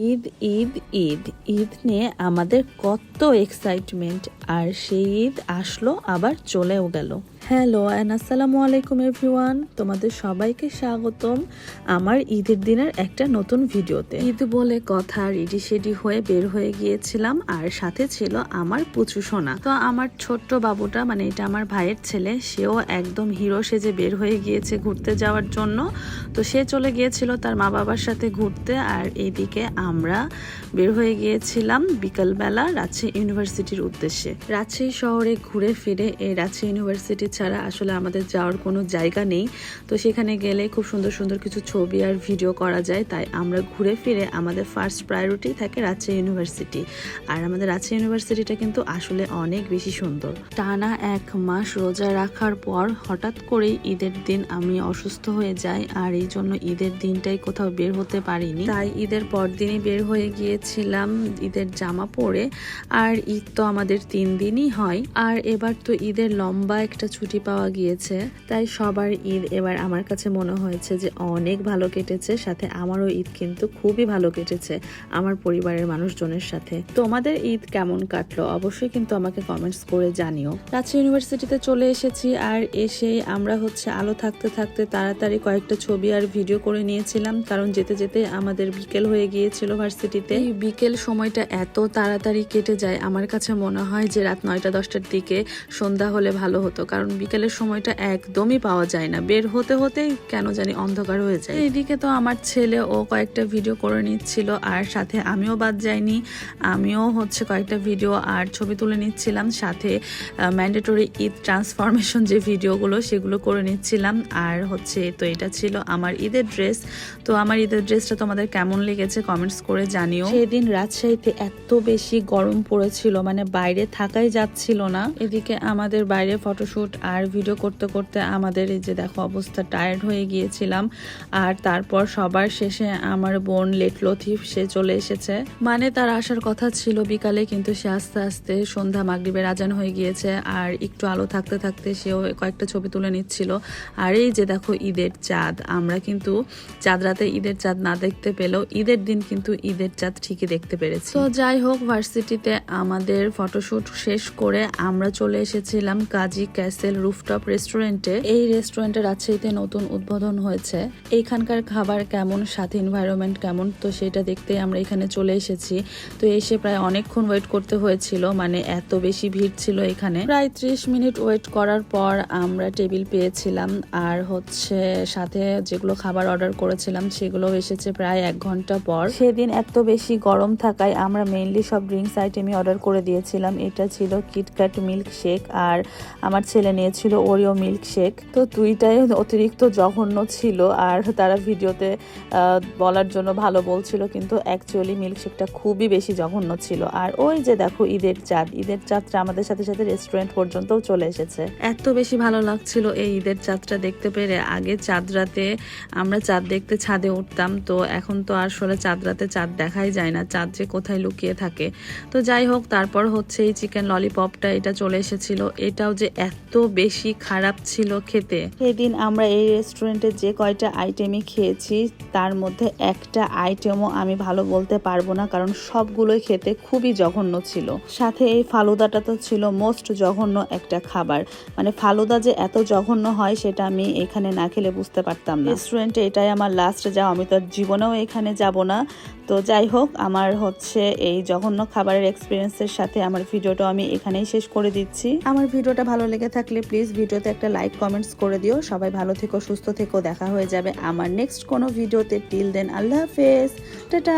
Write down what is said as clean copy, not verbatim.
ঈদ ঈদ ঈদ ঈদ নিয়ে আমাদের কত এক্সাইটমেন্ট, আর সেই ঈদ আসলো আবার চলেও গেল। হ্যালো অ্যান্ড আসসালামু আলাইকুম এভরিওয়ান, তোমাদের সবাইকে স্বাগতম আমার ঈদের দিনের একটা নতুন ভিডিওতে। ঈদ বলে কথা, রেডি সেডি হয়ে বের হয়ে গিয়েছিলাম, আর সাথে ছিল আমার পুচু সোনা। তো আমার ছোট্ট বাবুটা, মানে এটা আমার ভাইয়ের ছেলে, সেও একদম হিরো সেজে বের হয়ে গিয়েছে ঘুরতে যাওয়ার জন্য। তো সে চলে গিয়েছিল তার মা বাবার সাথে ঘুরতে, আর এইদিকে আমরা বের হয়ে গিয়েছিলাম বিকালবেলা রাজশাহী ইউনিভার্সিটির উদ্দেশ্যে। রাজশাহী শহরে ঘুরে ফিরে এই রাজশাহী ইউনিভার্সিটি ছাড়া আসলে আমাদের যাওয়ার কোনো জায়গা নেই। তো সেখানে গেলে খুব সুন্দর সুন্দর কিছু ছবি আর ভিডিও করা যায়, তাই আমরা ঘুরে ফিরে আমাদের ফার্স্ট প্রায়োরিটি থাকে রাজশাহী ইউনিভার্সিটি। আর আমাদের রাজশাহী ইউনিভার্সিটিটা কিন্তু আসলে অনেক বেশি সুন্দর। টানা 1 মাস রোজা রাখার পর হঠাৎ করেই ঈদের দিন আমি অসুস্থ হয়ে যাই, আর এই জন্য ঈদের দিনটাই কোথাও বের হতে পারিনি। তাই ঈদের পর দিনই বের হয়ে গিয়েছিলাম ঈদের জামা পরে। আর ঈদ তো আমাদের 3 দিনই হয়, আর এবার তো ঈদের লম্বা একটা ছুটি পাওয়া গিয়েছে, তাই সবার ঈদ এবার আমার কাছে মনে হয়েছে যে অনেক ভালো কেটেছে। সাথে আমারও ঈদ কিন্তু খুবই ভালো কেটেছে আমার পরিবারের মানুষজনের সাথে। তোমাদের ঈদ কেমন কাটলো অবশ্যই কিন্তু আমাকে কমেন্টস করে জানিও। রাজশাহী ইউনিভার্সিটিতে চলে এসেছি, আর এসেই আমরা আলো থাকতে থাকতে তাড়াতাড়ি কয়েকটা ছবি আর ভিডিও করে নিয়েছিলাম, কারণ যেতে যেতে আমাদের বিকেল হয়ে গিয়েছিল ভার্সিটিতে। এই বিকেল সময়টা এত তাড়াতাড়ি কেটে যায়, আমার কাছে মনে হয় যে রাত 9টা-10টার দিকে সন্ধ্যা হলে ভালো হতো, কারণ বিকেলের সময়টা একদমই পাওয়া যায় না। বের হতে হতেই কেন জানি অন্ধকার হয়ে যায়। এইদিকে তো আমার ছেলে ও কয়েকটা ভিডিও করে নিচ্ছিল, আর সাথে আমিও বাদ যাইনি, আমিও কয়েকটা ভিডিও আর ছবি তুলে নিচ্ছিলাম। সাথে ম্যান্ডেটরি ঈদ ট্রান্সফরমেশন যে ভিডিওগুলো সেগুলো করে নিচ্ছিলাম। আর তো এটা ছিল আমার ঈদের ড্রেস। তো আমার ঈদের ড্রেসটা তোমাদের কেমন লেগেছে কমেন্টস করে জানিও। সেদিন রাজশাহীতে এত বেশি গরম পড়েছিল, মানে বাইরে থাকাই যাচ্ছিল না। এদিকে আমাদের বাইরে ফটোশুট আর ভিডিও করতে করতে আমাদের এই যে দেখো অবস্থা, টায়ার্ড হয়ে গিয়েছিলাম। আর তারপর সবার শেষে আমার বোন লেট লতিফ সে চলে এসেছে, মানে তার আসার কথা ছিল বিকালে, কিন্তু সে আস্তে আস্তে সন্ধ্যা মাগরিবের আজান হয়ে গিয়েছে। আর একটু আলো থাকতে থাকতে সেও কয়েকটা ছবি তুলে নিচ্ছিল। আর এই যে দেখো ঈদের চাঁদ, আমরা কিন্তু চাঁদ রাতে ঈদের চাঁদ না দেখতে পেলেও ঈদের দিন কিন্তু ঈদের চাঁদ ঠিকই দেখতে পেরেছি। তো যাই হোক, ভার্সিটিতে আমাদের ফটোশুট শেষ করে আমরা চলে এসেছিলাম কাজী ক্যাসেল রুফটপ রেস্টুরেন্টে। এই রেস্টুরেন্টে রাজশাহীতে নতুন উদ্বোধন হয়েছে। এইখানকার খাবার কেমন, সাথে এনভায়রনমেন্ট কেমন, তো সেটা দেখতে আমরা এখানে চলে এসেছি। তো এসে প্রায় অনেকক্ষণ ওয়েট করতে হয়েছিল, মানে এত বেশি ভিড় ছিল এখানে। প্রায় 30 মিনিট ওয়েট করার পর আমরা টেবিল পেয়েছিলাম, আর সাথে যেগুলো খাবার অর্ডার করেছিলাম সেগুলো এসেছে প্রায় 1 ঘন্টা পর। সেদিন এত বেশি গরম থাকায় আমরা মেইনলি সব ড্রিঙ্কস আইটেমই অর্ডার করে দিয়েছিলাম। এটা ছিল কিটক্যাট মিল্ক শেক, আর আমার ছেলে নিয়েছিল ওরিও মিল্ক শেক। তো দুইটাই অতিরিক্ত জঘন্য ছিল, আর তারা ভিডিওতে বলার জন্য ভালো বলছিল, কিন্তু অ্যাকচুয়ালি মিল্ক শেকটা খুবই বেশি জঘন্য ছিল। আর ওই যে দেখো ঈদের চাঁদ, ঈদের চাঁদটা আমাদের সাথে সাথে রেস্টুরেন্ট পর্যন্তও চলে এসেছে। এত বেশি ভালো লাগছিল এই ঈদের চাঁদটা দেখতে পেরে। আগে চাঁদ রাতে আমরা চাঁদ দেখতে ছাদে উঠতাম, তো এখন তো আসলে চাঁদ রাতে চাঁদ দেখাই যায় না, চাঁদ যে কোথায় লুকিয়ে থাকে। তো যাই হোক, তারপর এই চিকেন ললিপপটা এটা চলে এসেছিল, এটাও যে এত বেশি খারাপ ছিল খেতে। সেদিন আমরা এই রেস্টুরেন্টে যে কয়টা আইটেমই খেয়েছি তার মধ্যে একটা আইটেমও আমি ভালো বলতে পারবো না, কারণ সবগুলোই খেতে খুবই জঘন্য ছিল। সাথে এই ফালুদাটা তো ছিল মোস্ট জঘন্য একটা খাবার, মানে ফালুদা যে এত জঘন্য হয় সেটা আমি এখানে না খেলে বুঝতে পারতাম না। রেস্টুরেন্টে এটাই আমার লাস্ট যাওয়া, আমি তো জীবনেও এখানে যাব না। তো যাই হোক, আমার এই জঘন্য খাবারের এক্সপিরিয়েন্সের সাথে আমার ভিডিওটা আমি এখানেই শেষ করে দিচ্ছি। আমার ভিডিওটা ভালো লেগে থাকলে প্লিজ ভিডিওতে একটা লাইক কমেন্টস করে দিও। সবাই ভালো থেকো, সুস্থ থেকো, দেখা হয়ে যাবে আমার নেক্সট কোনো ভিডিওতে। টিল দেন আল্লাহ হাফেজ, টাটা।